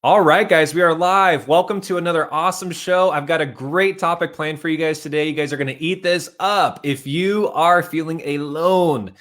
All right, guys, we are live. Welcome to another awesome show. I've got a great topic planned for you guys today. You guys are going to eat this up. If you are feeling alone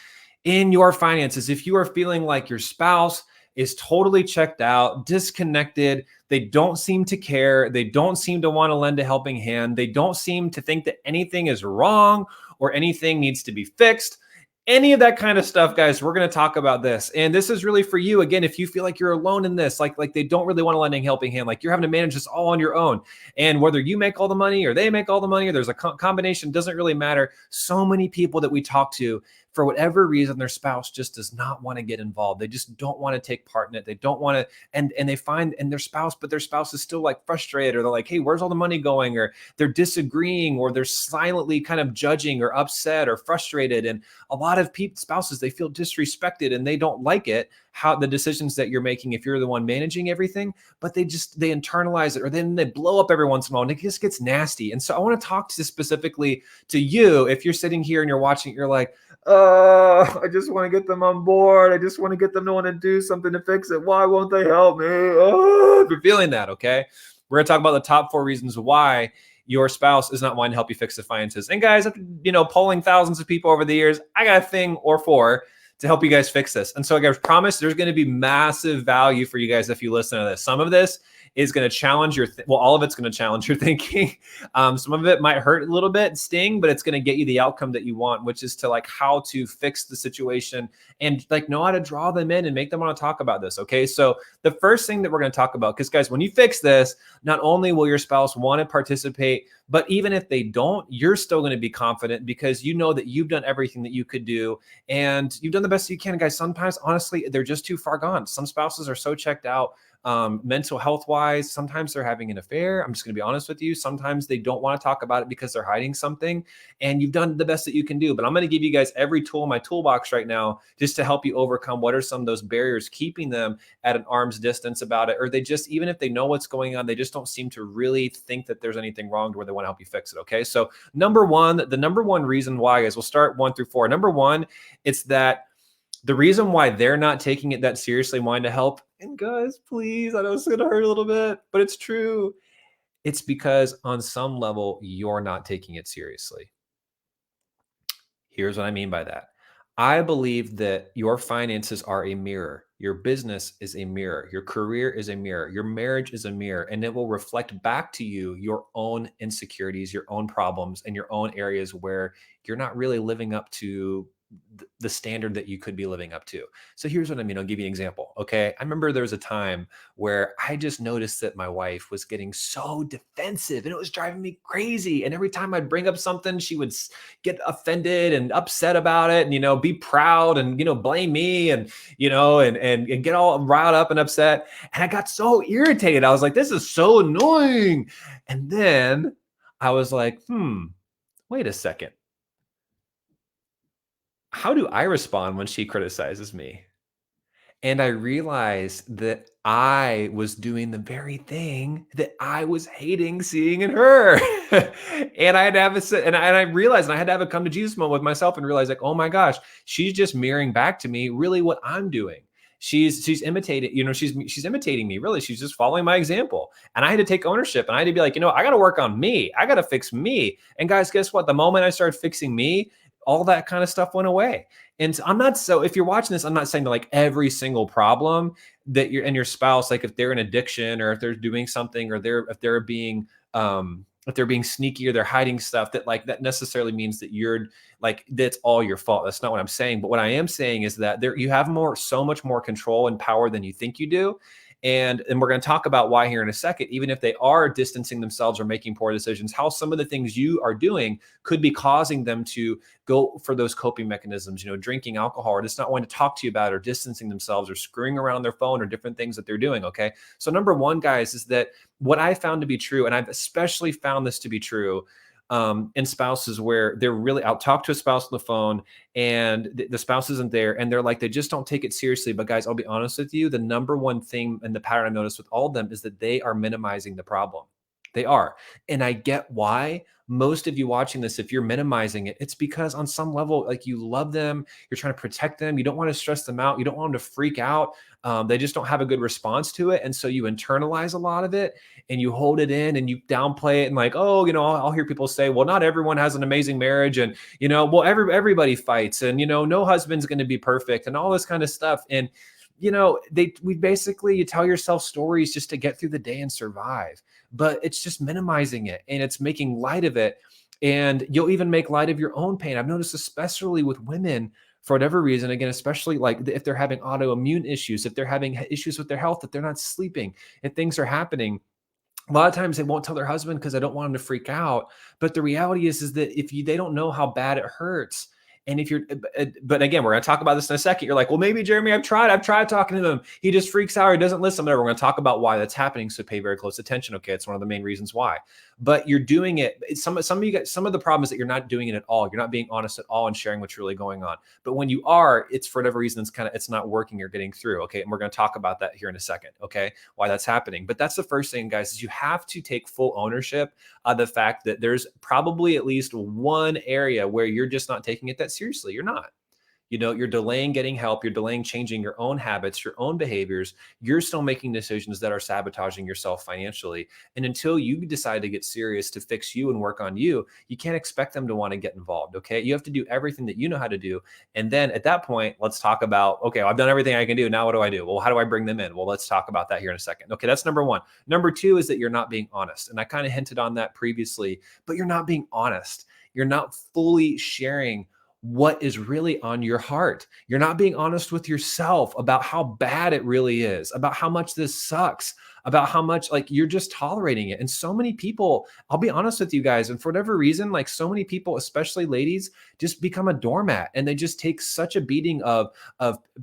in your finances, if you are feeling like your spouse is totally checked out, disconnected, they don't seem to care, they don't seem to want to lend a helping hand, they don't seem to think that anything is wrong or anything needs to be fixed, any of that kind of stuff, guys, we're going to talk about this. And this is really for you. Again, if you feel like you're alone in this, like they don't really want to lend a helping hand, like you're having to manage this all on your own. And whether you make all the money or they make all the money, or there's a combination, doesn't really matter. So many people that we talk to, for whatever reason, their spouse just does not want to get involved. They just don't want to take part in it. They don't want to, and they find and their spouse, but their spouse is still like frustrated, or they're like, hey, where's all the money going? Or they're disagreeing, or they're silently kind of judging or upset or frustrated. And a lot of spouses, they feel disrespected and they don't like it, how the decisions that you're making if you're the one managing everything, but they internalize it, or then they blow up every once in a while, and it just gets nasty. And so I want to talk to specifically to you. If you're sitting here and you're watching, you're like, I just want to get them on board. I just want to get them to want to do something to fix it. Why won't they help me? If you're feeling that, okay, we're going to talk about the top 4 reasons why your spouse is not wanting to help you fix the finances. And guys, after polling thousands of people over the years, I got a thing or 4 to help you guys fix this. And so I guys promise there's going to be massive value for you guys if you listen to this. Some of this is going to challenge your, all of it's going to challenge your thinking. Some of it might hurt a little bit, sting, but it's going to get you the outcome that you want, which is to like how to fix the situation and like know how to draw them in and make them want to talk about this. Okay. So the first thing that we're going to talk about, because guys, when you fix this, not only will your spouse want to participate, but even if they don't, you're still going to be confident because you know that you've done everything that you could do and you've done the best you can. Guys, sometimes honestly, they're just too far gone. Some spouses are so checked out mental health wise. Sometimes they're having an affair. I'm just going to be honest with you. Sometimes they don't want to talk about it because they're hiding something, and you've done the best that you can do. But I'm going to give you guys every tool in my toolbox right now just to help you overcome what are some of those barriers keeping them at an arm's distance about it, or they just, even if they know what's going on, they just don't seem to really think that there's anything wrong to where they want to help you fix it. Okay. So the number one reason why is, we'll start 1 through 4. Number 1, it's that the reason why they're not taking it that seriously, wanting to help, and guys, please, I know it's going to hurt a little bit, but it's true. It's because on some level, you're not taking it seriously. Here's what I mean by that. I believe that your finances are a mirror. Your business is a mirror. Your career is a mirror. Your marriage is a mirror, and it will reflect back to you your own insecurities, your own problems, and your own areas where you're not really living up to the standard that you could be living up to. So here's what I mean. I'll give you an example. Okay. I remember there was a time where I just noticed that my wife was getting so defensive and it was driving me crazy. And every time I'd bring up something, she would get offended and upset about it and, be proud and, blame me and, and get all riled up and upset. And I got so irritated. I was like, this is so annoying. And then I was like, wait a second. How do I respond when she criticizes me? And I realized that I was doing the very thing that I was hating seeing in her. And I had to have and I realized, and I had to have a come to Jesus moment with myself and realize, like, oh my gosh, she's just mirroring back to me really what I'm doing. She's imitating, she's imitating me. Really, she's just following my example. And I had to take ownership, and I had to be like, I got to work on me. I got to fix me. And guys, guess what? The moment I started fixing me, all that kind of stuff went away. And if you're watching this, I'm not saying that like every single problem that you're and your spouse, like if they're in addiction or if they're doing something or if they're being sneaky or they're hiding stuff, that necessarily means that you're like, that's all your fault. That's not what I'm saying. But what I am saying is that you have so much more control and power than you think you do. And we're going to talk about why here in a second, even if they are distancing themselves or making poor decisions, how some of the things you are doing could be causing them to go for those coping mechanisms, drinking alcohol or just not wanting to talk to you about it, or distancing themselves or screwing around on their phone or different things that they're doing. Okay. So number 1, guys, is that what I found to be true, and I've especially found this to be true in spouses where I'll talk to a spouse on the phone and the spouse isn't there and they're like, they just don't take it seriously. But guys, I'll be honest with you. The number 1 thing and the pattern I noticed with all of them is that they are minimizing the problem. They are. And I get why. Most of you watching this, if you're minimizing it, it's because on some level, like you love them, you're trying to protect them, you don't want to stress them out, you don't want them to freak out. They just don't have a good response to it. And so you internalize a lot of it and you hold it in and you downplay it and like, oh, I'll hear people say, well, not everyone has an amazing marriage. And, well, everybody fights and, no husband's going to be perfect and all this kind of stuff. And, you tell yourself stories just to get through the day and survive, but it's just minimizing it and it's making light of it. And you'll even make light of your own pain. I've noticed, especially with women, for whatever reason, again, especially like if they're having autoimmune issues, if they're having issues with their health, if they're not sleeping, if things are happening, a lot of times they won't tell their husband because they don't want them to freak out. But the reality is that they don't know how bad it hurts. And if you're, but again, we're going to talk about this in a second. You're like, well, maybe Jeremy, I've tried talking to him. He just freaks out or he doesn't listen. Whatever. We're going to talk about why that's happening. So pay very close attention. Okay. It's one of the main reasons why, but you're doing it. Some of you guys, some of the problem is that you're not doing it at all. You're not being honest at all and sharing what's really going on. But when you are, it's for whatever reason, it's not working. You're getting through. Okay. And we're going to talk about that here in a second. Okay. Why that's happening. But that's the first thing, guys, is you have to take full ownership of the fact that there's probably at least one area where you're just not taking it that seriously. You're not. You're delaying getting help. You're delaying changing your own habits, your own behaviors. You're still making decisions that are sabotaging yourself financially. And until you decide to get serious to fix you and work on you, you can't expect them to want to get involved. Okay. You have to do everything that you know how to do. And then at that point, let's talk about, okay, I've done everything I can do. Now what do I do? Well, how do I bring them in? Well, let's talk about that here in a second. Okay. That's number one. Number two is that you're not being honest. And I kind of hinted on that previously, but you're not being honest. You're not fully sharing what is really on your heart. You're not being honest with yourself about how bad it really is, about how much this sucks, about how much like you're just tolerating it. And so many people, I'll be honest with you guys, and for whatever reason, like so many people, especially ladies, just become a doormat and they just take such a beating of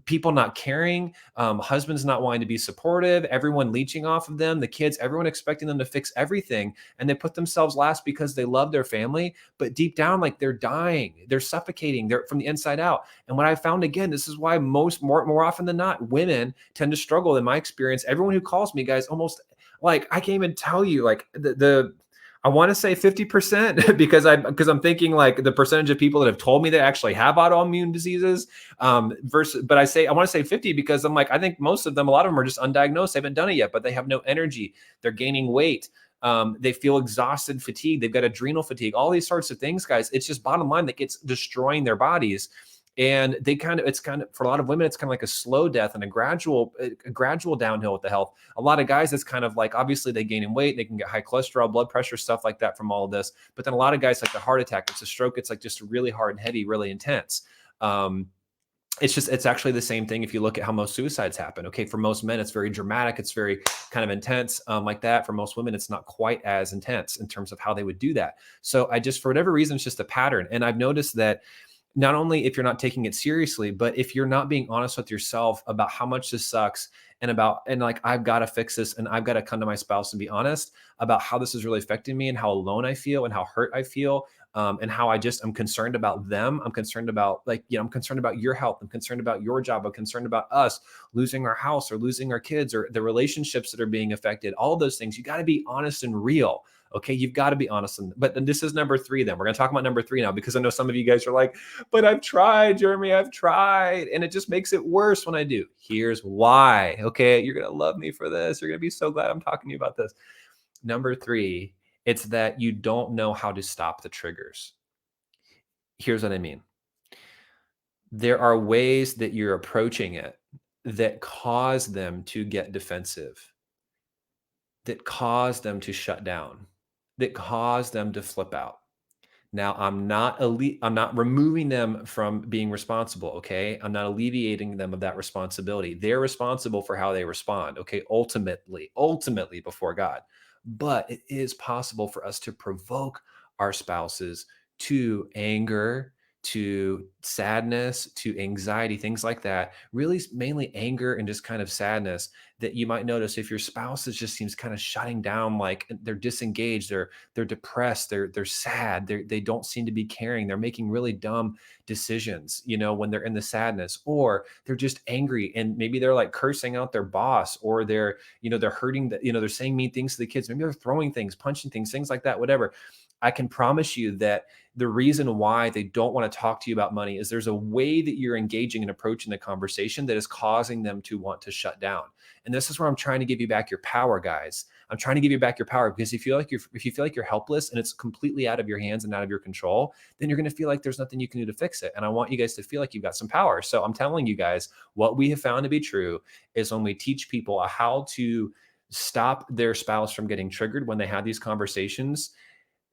people not caring, husbands not wanting to be supportive, everyone leeching off of them, the kids, everyone expecting them to fix everything. And they put themselves last because they love their family, but deep down, like they're dying, they're suffocating, they're from the inside out. And what I found, again, this is why more often than not, women tend to struggle. In my experience, everyone who calls me, guys, almost like I can't even tell you like the I want to say 50% because I'm thinking like the percentage of people that have told me they actually have autoimmune diseases versus, but I want to say 50 because I'm like, I think most of them, a lot of them are just undiagnosed. They haven't done it yet, but they have no energy. They're gaining weight. They feel exhausted, fatigued. They've got adrenal fatigue, all these sorts of things, guys. It's just bottom line that gets destroying their bodies. And it's kind of, for a lot of women, it's kind of like a slow death and a gradual downhill with the health. A lot of guys, it's kind of like, obviously they gain in weight, they can get high cholesterol, blood pressure, stuff like that from all of this. But then a lot of guys, like the heart attack, it's a stroke, it's like just really hard and heavy, really intense. It's actually the same thing if you look at how most suicides happen. Okay, for most men, it's very dramatic, it's very kind of intense like that. For most women, it's not quite as intense in terms of how they would do that. So for whatever reason, it's just a pattern. And I've noticed that not only if you're not taking it seriously, but if you're not being honest with yourself about how much this sucks and like, I've got to fix this and I've got to come to my spouse and be honest about how this is really affecting me and how alone I feel and how hurt I feel. And how I'm concerned about them. I'm concerned about I'm concerned about your health. I'm concerned about your job. I'm concerned about us losing our house or losing our kids or the relationships that are being affected. All of those things, you got to be honest and real. Okay, you've got to be honest. But then this is number three. Then we're going to talk about number three now, because I know some of you guys are like, but I've tried, Jeremy, I've tried. And it just makes it worse when I do. Here's why. Okay, you're going to love me for this. You're going to be so glad I'm talking to you about this. Number three, it's that you don't know how to stop the triggers. Here's what I mean. There are ways that you're approaching it that cause them to get defensive, that cause them to shut down, that cause them to flip out. Now, I'm not removing them from being responsible, okay? I'm not alleviating them of that responsibility. They're responsible for how they respond, okay? Ultimately before God. But it is possible for us to provoke our spouses to anger, to sadness, to anxiety, things like that. Really, mainly anger and just kind of sadness that you might notice if your spouse is just seems kind of shutting down, like they're disengaged, they're depressed, they're sad, they don't seem to be caring, they're making really dumb decisions, when they're in the sadness, or they're just angry and maybe they're like cursing out their boss, or they're hurting that, they're saying mean things to the kids, maybe they're throwing things, punching things like that, whatever. I can promise you that the reason why they don't want to talk to you about money is there's a way that you're engaging and approaching the conversation that is causing them to want to shut down. And this is where I'm trying to give you back your power, guys. I'm trying to give you back your power, because if you feel like you're helpless and it's completely out of your hands and out of your control, then you're going to feel like there's nothing you can do to fix it. And I want you guys to feel like you've got some power. So I'm telling you guys, what we have found to be true is when we teach people how to stop their spouse from getting triggered when they have these conversations,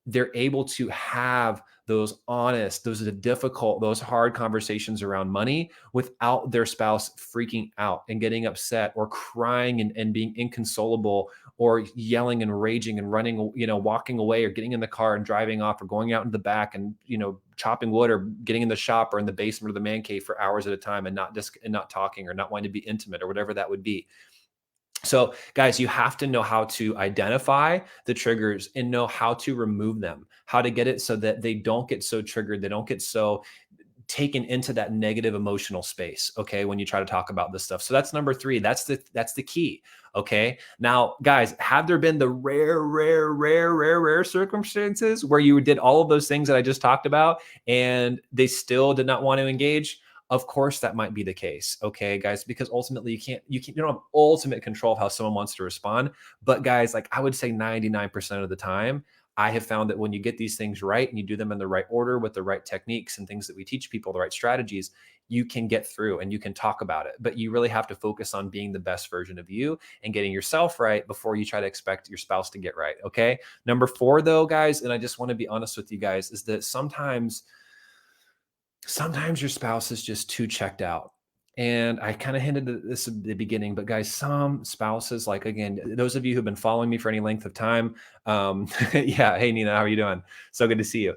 they're able to have those honest, those difficult, those hard conversations around money without their spouse freaking out and getting upset or crying and being inconsolable or yelling and raging and running, walking away or getting in the car and driving off or going out in the back and, chopping wood or getting in the shop or in the basement or the man cave for hours at a time and not talking or not wanting to be intimate or whatever that would be. So guys, you have to know how to identify the triggers and know how to remove them, how to get it so that they don't get so triggered. They don't get so taken into that negative emotional space. Okay. When you try to talk about this stuff. So that's number 3. That's the key. Okay. Now guys, have there been the rare circumstances where you did all of those things that I just talked about and they still did not want to engage? Of course, that might be the case. Okay, guys, because ultimately you don't have ultimate control of how someone wants to respond. But guys, like I would say 99% of the time, I have found that when you get these things right and you do them in the right order with the right techniques and things that we teach people, the right strategies, you can get through and you can talk about it. But you really have to focus on being the best version of you and getting yourself right before you try to expect your spouse to get right. Okay. Number 4, though, guys, and I just want to be honest with you guys, is that sometimes your spouse is just too checked out. And I kind of hinted at this at the beginning, but guys, some spouses, like again, those of you who've been following me for any length of time, yeah, hey Nina, how are you doing? So good to see you.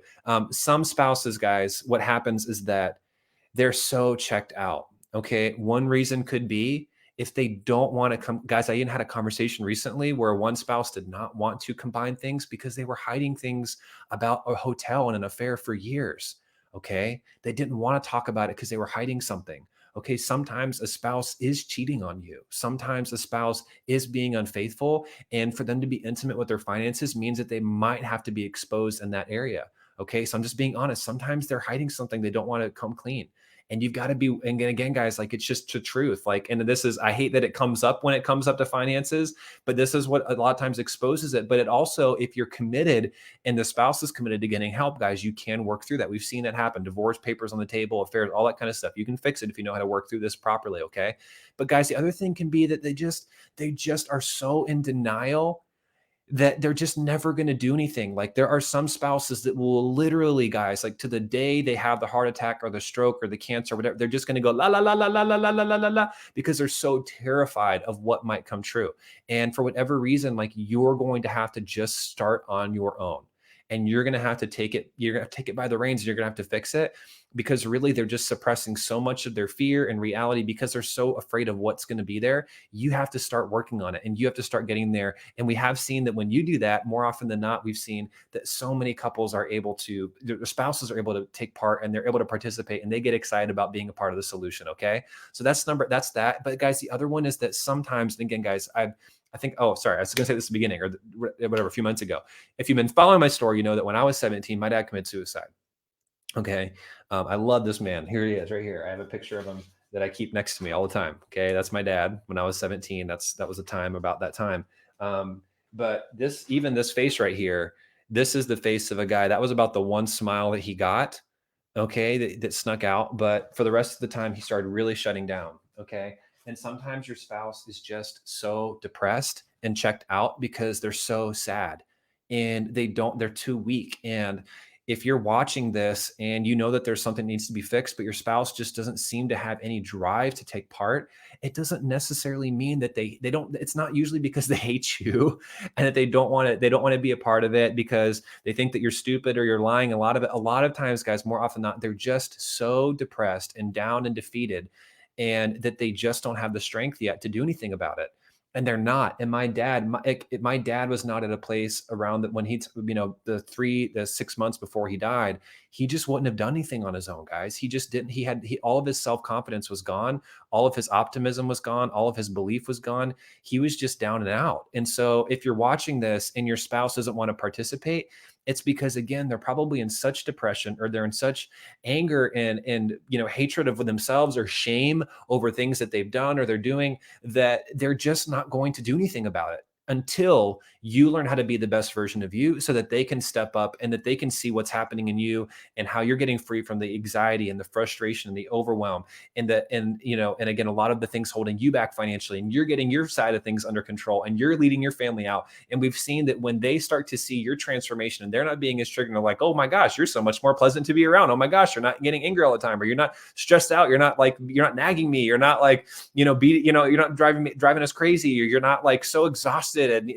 Some spouses, guys, what happens is that they're so checked out. Okay, one reason could be if they don't want to come. Guys, I even had a conversation recently where one spouse did not want to combine things because they were hiding things about a hotel and an affair for years. Okay. They didn't want to talk about it because they were hiding something. Okay. Sometimes a spouse is cheating on you. Sometimes a spouse is being unfaithful. And for them to be intimate with their finances means that they might have to be exposed in that area. Okay. So I'm just being honest. Sometimes they're hiding something they don't want to come clean. And you've got to be, and again, guys, like it's just the truth. Like, and this is, I hate that it comes up when it comes up to finances, but this is what a lot of times exposes it. But it also, if you're committed and the spouse is committed to getting help, guys, you can work through that. We've seen that happen. Divorce papers on the table, affairs, all that kind of stuff. You can fix it if you know how to work through this properly. Okay. But guys, the other thing can be that they just are so in denial that they're just never going to do anything. Like there are some spouses that will literally, guys, like to the day they have the heart attack or the stroke or the cancer or whatever, they're just going to go la la la la la la la la la la la because they're so terrified of what might come true. And for whatever reason, like you're going to have to just start on your own. And you're going to have to take it, you're going to take it by the reins and you're going to have to fix it because really they're just suppressing so much of their fear and reality because they're so afraid of what's going to be there. You have to start working on it and you have to start getting there. And we have seen that when you do that, more often than not, we've seen that so many couples are able to, their spouses are able to take part and they're able to participate and they get excited about being a part of the solution. Okay. So that's that. But guys, the other one is that sometimes, and again, guys, I think, oh, sorry, I was going to say this at the beginning or whatever, a few months ago. If you've been following my story, you know that when I was 17, my dad committed suicide. Okay. I love this man. Here he is right here. I have a picture of him that I keep next to me all the time. Okay. That's my dad when I was 17. That was a time about that time. But even this face right here, this is the face of a guy that was about the one smile that he got. Okay. That snuck out. But for the rest of the time, he started really shutting down. Okay. And sometimes your spouse is just so depressed and checked out because they're so sad and they're too weak. And if you're watching this and you know that there's something that needs to be fixed, but your spouse just doesn't seem to have any drive to take part, it doesn't necessarily mean that they don't, it's not usually because they hate you and that they don't want to be a part of it because they think that you're stupid or you're lying. A lot of times, guys, more often than not, they're just so depressed and down and defeated and that they just don't have the strength yet to do anything about it. And they're not. And my dad was not at a place around that when the 6 months before he died, he just wouldn't have done anything on his own, guys. He just didn't. All of his self-confidence was gone. All of his optimism was gone. All of his belief was gone. He was just down and out. And so if you're watching this and your spouse doesn't want to participate, it's because, again, they're probably in such depression, or they're in such anger and hatred of themselves, or shame over things that they've done or they're doing, that they're just not going to do anything about it until you learn how to be the best version of you, so that they can step up and that they can see what's happening in you and how you're getting free from the anxiety and the frustration and the overwhelm and again, a lot of the things holding you back financially, and you're getting your side of things under control, and you're leading your family out. And we've seen that when they start to see your transformation and they're not being as triggered, they're like, oh my gosh, you're so much more pleasant to be around. Oh my gosh, you're not getting angry all the time, or you're not stressed out. You're not nagging me. You're not like, you're not driving us crazy, or you're not like so exhausted and,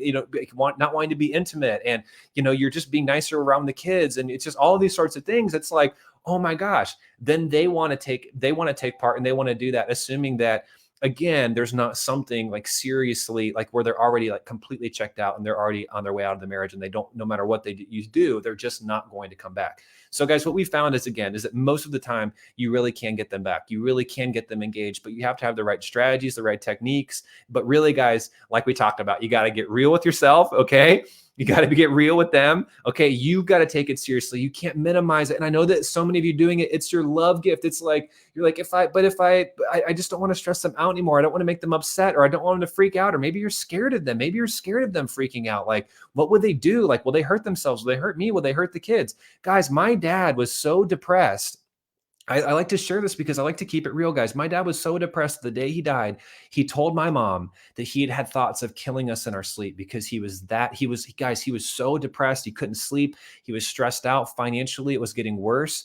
not wanting to be intimate. And, you're just being nicer around the kids. And it's just all of these sorts of things. It's like, oh my gosh, then they want to take part, and they want to do that, assuming that, again, there's not something like seriously, like where they're already like completely checked out and they're already on their way out of the marriage, and they don't, no matter what you do, they're just not going to come back. So guys, what we found is that most of the time you really can get them back. You really can get them engaged, but you have to have the right strategies, the right techniques. But really, guys, like we talked about, you got to get real with yourself. Okay. You got to get real with them. Okay. You got to take it seriously. You can't minimize it. And I know that so many of you doing it, it's your love gift. It's like, you're like, I just don't want to stress them out anymore. I don't want to make them upset, or I don't want them to freak out. Or maybe you're scared of them. Maybe you're scared of them freaking out. Like, what would they do? Like, will they hurt themselves? Will they hurt me? Will they hurt the kids? Guys, my dad was so depressed. I like to share this because I like to keep it real, guys. My dad was so depressed the day he died. He told my mom that he had thoughts of killing us in our sleep because he was so depressed. He couldn't sleep. He was stressed out financially. It was getting worse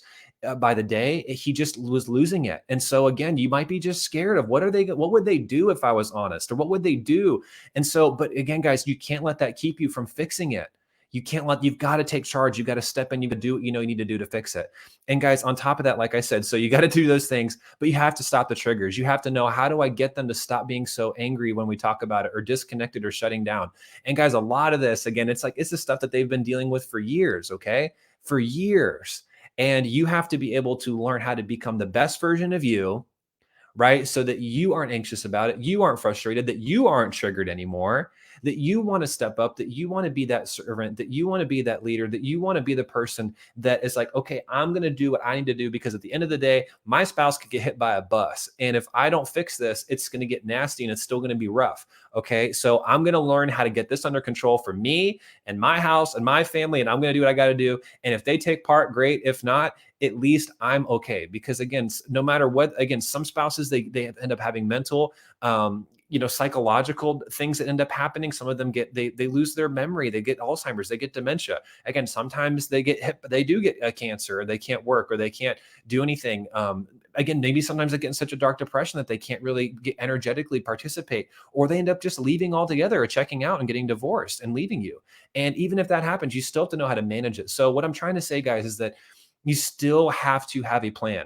by the day. He just was losing it. And so again, you might be just scared of what would they do if I was honest, or what would they do? And so, but again, guys, you can't let that keep you from fixing it. You've got to take charge. You've got to step in. You've got to do what you need to do to fix it. And guys, on top of that, like I said, so you got to do those things, but you have to stop the triggers. You have to know, how do I get them to stop being so angry when we talk about it, or disconnected, or shutting down? And guys, a lot of this, again, it's the stuff that they've been dealing with for years. Okay. For years. And you have to be able to learn how to become the best version of you, right? So that you aren't anxious about it. You aren't frustrated, that you aren't triggered anymore, that you want to step up, that you want to be that servant, that you want to be that leader, that you want to be the person that is like, okay, I'm going to do what I need to do, because at the end of the day, my spouse could get hit by a bus. And if I don't fix this, it's going to get nasty, and it's still going to be rough. Okay. So I'm going to learn how to get this under control for me and my house and my family. And I'm going to do what I got to do. And if they take part, great. If not, at least I'm okay. Because again, no matter what, again, some spouses, they end up having mental, psychological things that end up happening. Some of them they lose their memory. They get Alzheimer's, they get dementia. Again, sometimes they get hit, they do get a cancer, or they can't work, or they can't do anything. Again, maybe sometimes they get in such a dark depression that they can't really energetically participate, or they end up just leaving altogether, or checking out and getting divorced and leaving you. And even if that happens, you still have to know how to manage it. So what I'm trying to say, guys, is that you still have to have a plan.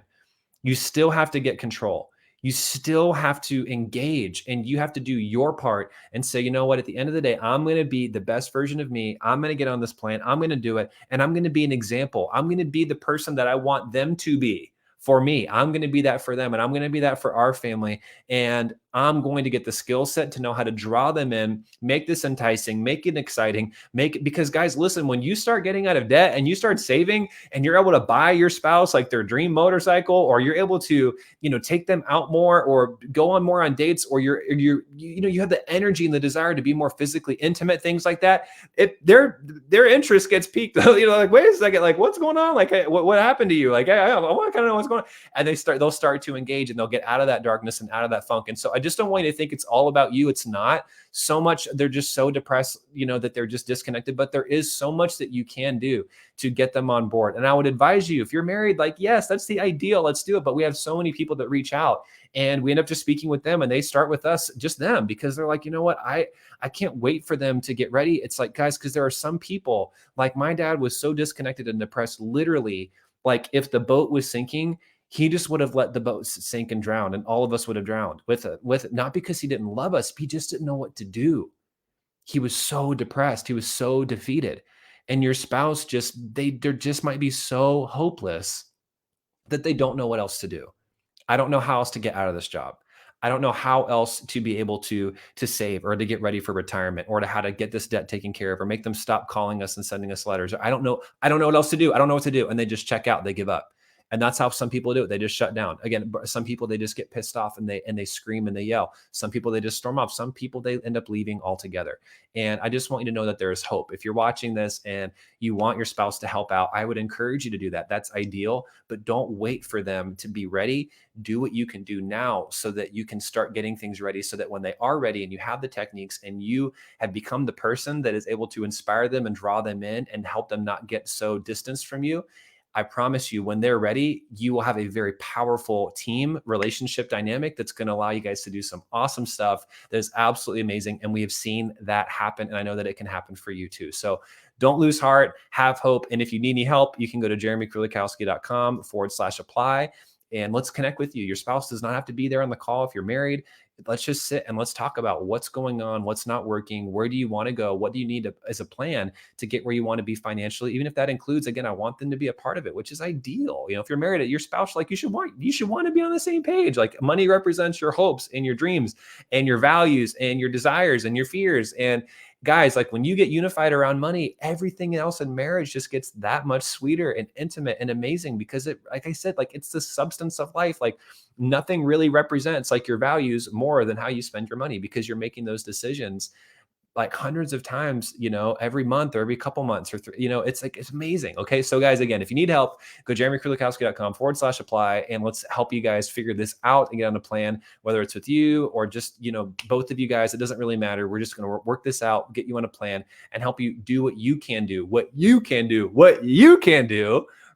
You still have to get control. You still have to engage, and you have to do your part and say, you know what, at the end of the day, I'm going to be the best version of me. I'm going to get on this plan. I'm going to do it. And I'm going to be an example. I'm going to be the person that I want them to be for me. I'm going to be that for them. And I'm going to be that for our family. And I'm going to get the skill set to know how to draw them in, make this enticing, make it exciting, because guys, listen, when you start getting out of debt and you start saving, and you're able to buy your spouse like their dream motorcycle, or you're able to, take them out more, or go on more on dates, or you have the energy and the desire to be more physically intimate, things like that, their interest gets piqued. Like, wait a second, like, what's going on? Like, hey, what happened to you? Like, I want to kind of know what's going on. And they'll start to engage, and they'll get out of that darkness and out of that funk. And so I just don't want you to think it's all about you. It's not so much. They're just so depressed, that they're just disconnected, but there is so much that you can do to get them on board. And I would advise you, if you're married, like, yes, that's the ideal. Let's do it. But we have so many people that reach out, and we end up just speaking with them, and they start with us, just them, because they're like, you know what? I can't wait for them to get ready. It's like, guys, because there are some people, like my dad was so disconnected and depressed, literally, like if the boat was sinking, He just would have let the boat sink and drown, and all of us would have drowned with it, not because he didn't love us, he just didn't know what to do. He was so depressed. He was so defeated. And your spouse there just might be so hopeless that they don't know what else to do. I don't know how else to get out of this job. I don't know how else to be able to save or to get ready for retirement or to how to get this debt taken care of or make them stop calling us and sending us letters. I don't know. I don't know what else to do. I don't know what to do. And they just check out. They give up. And that's how some people do it. They just shut down. Again, some people, they just get pissed off and they scream and they yell. Some people, they just storm off. Some people, they end up leaving altogether. And I just want you to know that there is hope. If you're watching this and you want your spouse to help out, I would encourage you to do that. That's ideal, but don't wait for them to be ready. Do what you can do now so that you can start getting things ready so that when they are ready and you have the techniques and you have become the person that is able to inspire them and draw them in and help them not get so distanced from you, I promise you, when they're ready, you will have a very powerful team relationship dynamic that's going to allow you guys to do some awesome stuff that is absolutely amazing. And we have seen that happen. And I know that it can happen for you too. So don't lose heart, have hope. And if you need any help, you can go to jeremykrulikowski.com/apply. And let's connect with you. Your spouse does not have to be there on the call if you're married. Let's just sit and let's talk about what's going on, what's not working, where do you want to go, what do you need as a plan to get where you want to be financially, even if that includes, again, I want them to be a part of it, which is ideal. If you're married, your spouse, like you should want to be on the same page. Like money represents your hopes and your dreams and your values and your desires and your fears. And guys, like when you get unified around money, everything else in marriage just gets that much sweeter and intimate and amazing because it, like I said, like it's the substance of life. Like nothing really represents like your values more than how you spend your money because you're making those decisions like hundreds of times, every month or every couple months or it's like, it's amazing. Okay. So guys, again, if you need help, go jeremykrulikowski.com/apply and let's help you guys figure this out and get on a plan, whether it's with you or just, both of you guys, it doesn't really matter. We're just going to work this out, get you on a plan and help you do what you can do,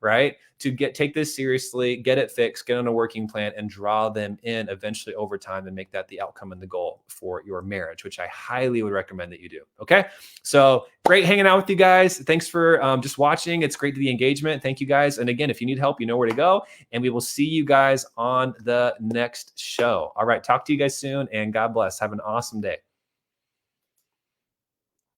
right? To take this seriously, get it fixed, get on a working plan and draw them in eventually over time and make that the outcome and the goal for your marriage, which I highly would recommend that you do. Okay. So great hanging out with you guys. Thanks for just watching. It's great to the engagement. Thank you guys. And again, if you need help, you know where to go and we will see you guys on the next show. All right. Talk to you guys soon and God bless. Have an awesome day.